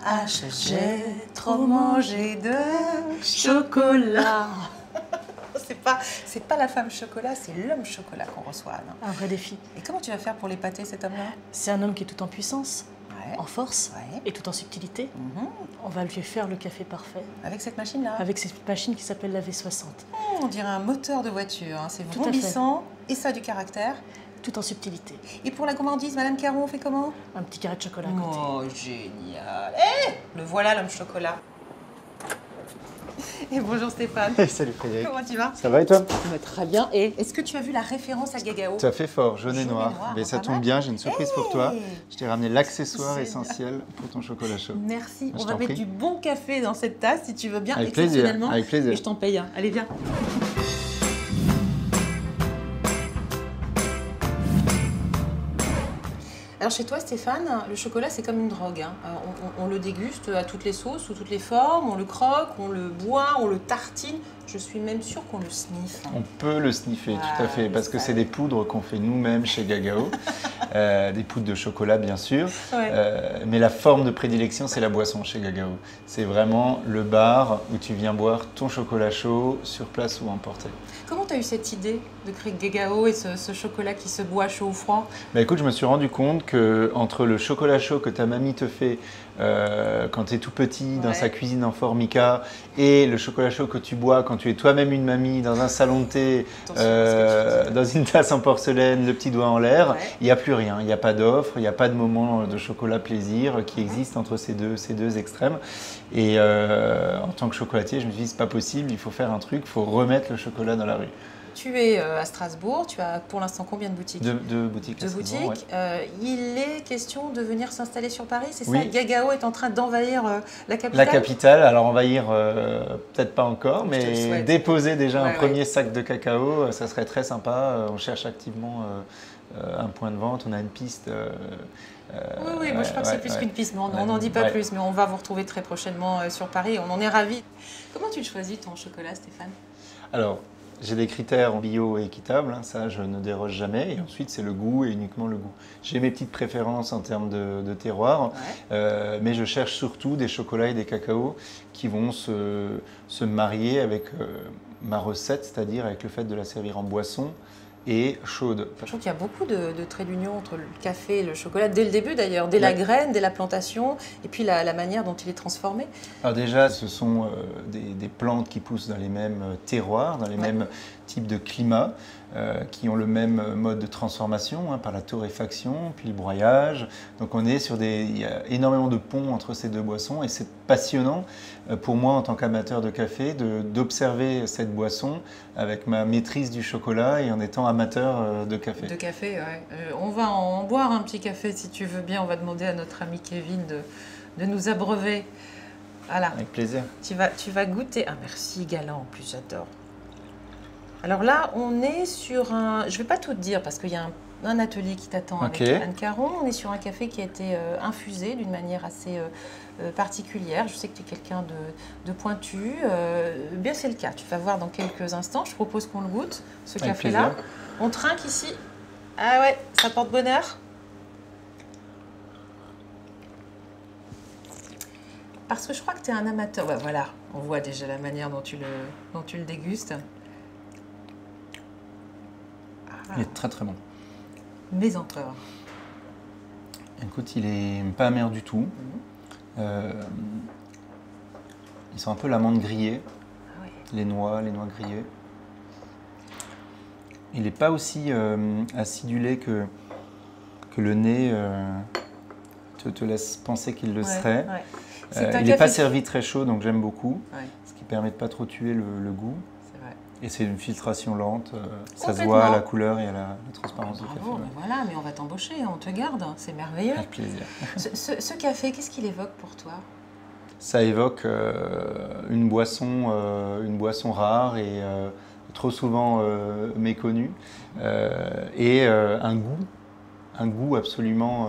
H, j'ai trop mangé de chocolat. C'est pas la femme chocolat, c'est l'homme chocolat qu'on reçoit, Anne. Un vrai défi. Et comment tu vas faire pour l'épater, cet homme-là? C'est un homme qui est tout en puissance, Ouais. en force Ouais. et tout en subtilité. Mhm. On va lui faire le café parfait Avec cette machine-là? avec cette machine qui s'appelle la V60. On dirait un moteur de voiture, hein. C'est Tout à fait. vrombissant et ça a du caractère. Tout en subtilité. Et pour la gourmandise, Madame Caron, on fait comment? Un petit carré de chocolat à côté. Oh, génial. Le voilà, l'homme chocolat. Et bonjour Stéphane. Hey, salut Frédéric. Comment tu vas? Ça va et toi? Très bien. Et est-ce que tu as vu la référence à Gagao? Ça fait fort, jaune et Jaune et noir. noir, Mais ça pas tombe mal. bien, j'ai une surprise pour toi. Hey. Je t'ai ramené l'accessoire Génial. essentiel pour ton chocolat chaud. Merci. Je On va t'en mettre prie. du bon café dans cette tasse, si tu veux bien, Avec plaisir, exceptionnellement. avec plaisir. Et je t'en paye un. Allez, viens. Alors chez toi, Stéphane, le chocolat, c'est comme une drogue, hein. On le déguste à toutes les sauces, sous toutes les formes, on le croque, on le boit, on le tartine. Je suis même sûre qu'on le sniffe. On peut le sniffer, tout à fait, mais parce que ça- c'est des poudres qu'on fait nous-mêmes chez Gagao. Des poudres de chocolat, bien sûr. Ouais. Mais la forme de prédilection, c'est la boisson chez Gagao. C'est vraiment le bar où tu viens boire ton chocolat chaud sur place ou emporté. Comment tu as eu cette idée de créer Gagao et ce chocolat qui se boit chaud ou froid? Bah écoute, je me suis rendu compte que entre le chocolat chaud que ta mamie te fait quand tu es tout petit dans Ouais. sa cuisine en formica et le chocolat chaud que tu bois quand tu es toi-même une mamie dans un salon de thé, Attention à ce que tu dis. dans une tasse en porcelaine, le petit doigt en l'air, Ouais. il n'y a plus rien. Il n'y a pas d'offre, il n'y a pas de moment de chocolat plaisir qui existe entre ces deux extrêmes. Et en tant que chocolatier, je me suis dit, c'est pas possible, il faut faire un truc, il faut remettre le chocolat dans la rue. Tu es à Strasbourg, tu as pour l'instant combien de boutiques? Deux boutiques. à Deux Strasbourg, boutiques. Il est question de venir s'installer sur Paris, c'est ça? Oui. Gagao est en train d'envahir la La capitale? capitale, alors envahir, peut-être pas encore, Je te le mais souhaite. déposer déjà Ouais, un premier sac de cacao, ça serait très sympa. On cherche activement un point de vente, on a une piste. Oui, moi je crois que c'est plus qu'une piste, mais on n'en dit pas Ouais. plus. Mais on va vous retrouver très prochainement sur Paris, on en est ravis. Comment tu le choisis ton chocolat, Stéphane? Alors, j'ai des critères bio et équitables, hein, ça je ne déroge jamais. Et ensuite, c'est le goût et uniquement le goût. J'ai mes petites préférences en termes de terroir, mais je cherche surtout des chocolats et des cacaos qui vont se marier avec ma recette, c'est-à-dire avec le fait de la servir en boisson et chaude. Je trouve qu'il y a beaucoup de traits d'union entre le café et le chocolat, dès le début d'ailleurs, dès la Ouais. graine, dès la plantation, et puis la manière dont il est transformé. Alors déjà, ce sont des plantes qui poussent dans les mêmes terroirs, dans les mêmes types de climats, qui ont le même mode de transformation, hein, par la torréfaction, puis le broyage. Donc on est sur il y a énormément de ponts entre ces deux boissons et c'est passionnant pour moi en tant qu'amateur de café d'observer cette boisson avec ma maîtrise du chocolat et en étant amateur de café. De café, ouais. On va en boire un petit café si tu veux bien. On va demander à notre ami Kevin de nous abreuver. Voilà. Avec plaisir. Tu vas goûter. Ah, merci, galant, en plus, j'adore. Alors là, on est sur un... Je ne vais pas tout te dire parce qu'il y a un atelier qui t'attend Ok. avec Anne Caron. On est sur un café qui a été infusé d'une manière assez particulière. Je sais que tu es quelqu'un de pointu. Bien, c'est le cas. Tu vas voir dans quelques instants. Je propose qu'on le goûte, ce Avec café-là. plaisir. On trinque ici. Ah ouais, ça porte bonheur. Parce que je crois que tu es un amateur. Ouais, voilà, on voit déjà la manière dont tu le dégustes. Il est très très bon. Mésenteur. Écoute, il est pas amer du tout. Il sent un peu l'amande grillée, Ah ouais. les noix grillées. Il n'est pas aussi acidulé que le nez te laisse penser qu'il le serait. Ouais. C'est un Il n'est pas café- servi très chaud, donc j'aime beaucoup, Ouais, ce qui permet de pas trop tuer le goût. c'est vrai. Et c'est une filtration lente, ça se Complètement. voit à la couleur et à la transparence du café. Bravo, ouais. mais voilà, mais on va t'embaucher, on te garde, c'est merveilleux. Avec plaisir. Ce café, qu'est-ce qu'il évoque pour toi? Ça évoque une boisson rare et trop souvent méconnue, et un goût absolument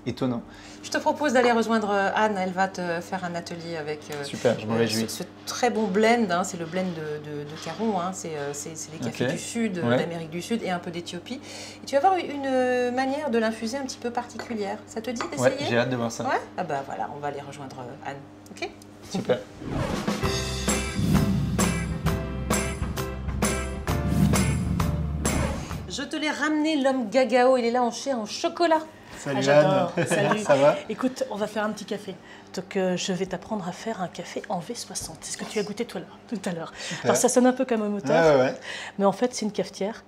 étonnant. Je te propose d'aller rejoindre Anne, elle va te faire un atelier avec Super, je me réjouis. ce très bon blend, hein, c'est le blend de Caron, hein, c'est des cafés Ok. du Sud, Ouais. d'Amérique du Sud et un peu d'Éthiopie. Et tu vas avoir une manière de l'infuser un petit peu particulière. Ça te dit Ouais, d'essayer? j'ai hâte de voir ça. Ouais. Ah bah voilà, on va aller rejoindre Anne. Ok. Super. Je te l'ai ramené l'homme Gagao, il est là en chocolat. Salut j'adore. Anne. Salut. Ça va? Écoute, on va faire un petit café. Donc, je vais t'apprendre à faire un café en V60. C'est ce que tu as goûté tout à l'heure. Alors, ça sonne un peu comme un moteur, Ouais. mais en fait, c'est une cafetière.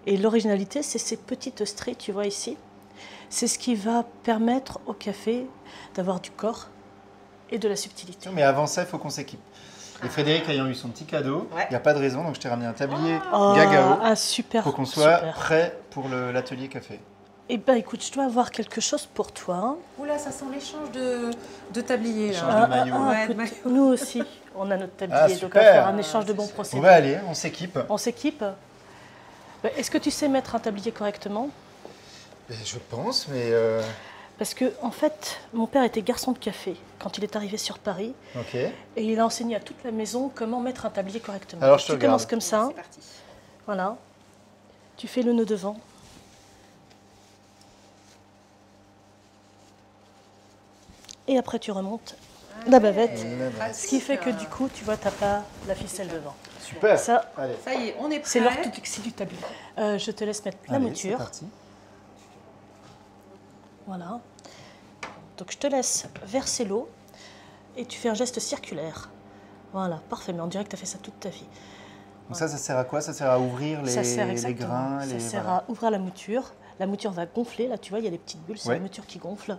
Et l'originalité, c'est ces petites stries, tu vois ici. C'est ce qui va permettre au café d'avoir du corps et de la subtilité. Mais avant ça, il faut qu'on s'équipe. Et Frédéric ayant eu son petit cadeau, il Ouais. n'y a pas de raison, donc je t'ai ramené un tablier Oh, Gagao un super. pour qu'on soit super. prêt pour l'atelier café. Eh bien, écoute, je dois avoir quelque chose pour toi. Hein. Oula, ça sent l'échange de tabliers Échange là. de maillot. Ouais, écoute, de maillot. nous aussi, on a notre tablier, Ah, donc on super. va faire un échange de bons On procédés. va aller, on s'équipe. On s'équipe. Ben, est-ce que tu sais mettre un tablier correctement? Je pense, mais... Parce que, en fait, mon père était garçon de café quand il est arrivé sur Paris Ok. et il a enseigné à toute la maison comment mettre un tablier correctement. Alors, Donc, je te tu regarde. commences comme ça, C'est parti. voilà. Tu fais le nœud devant. Et après, tu remontes la bavette. Ce qui fait que du coup, tu vois, tu n'as pas la ficelle devant. Super. Ça, Allez. Ça y est, on est prêt. c'est l'orthodoxie du tablier. Je te laisse mettre la Allez, mouture. c'est parti. Voilà. Donc je te laisse verser l'eau et tu fais un geste circulaire. Voilà, parfait. Mais on dirait que tu as fait ça toute ta vie. Donc ça sert à quoi? Ça sert à ouvrir Ça sert les exactement. grains? Ça sert voilà. à ouvrir la mouture. La mouture va gonfler. Là, tu vois, il y a des petites bulles. C'est Ouais. la mouture qui gonfle.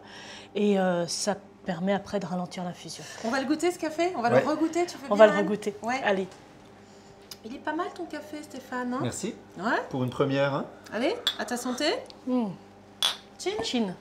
Et ça permet après de ralentir l'infusion. On va le goûter ce café? On va Ouais. le regoûter, tu veux On bien, va le Anne? regoûter. Ouais. Allez. Il est pas mal ton café, Stéphane. Hein? Merci. Ouais. Pour une première. Hein. Allez, à ta santé. Mmh. Chin. Chin.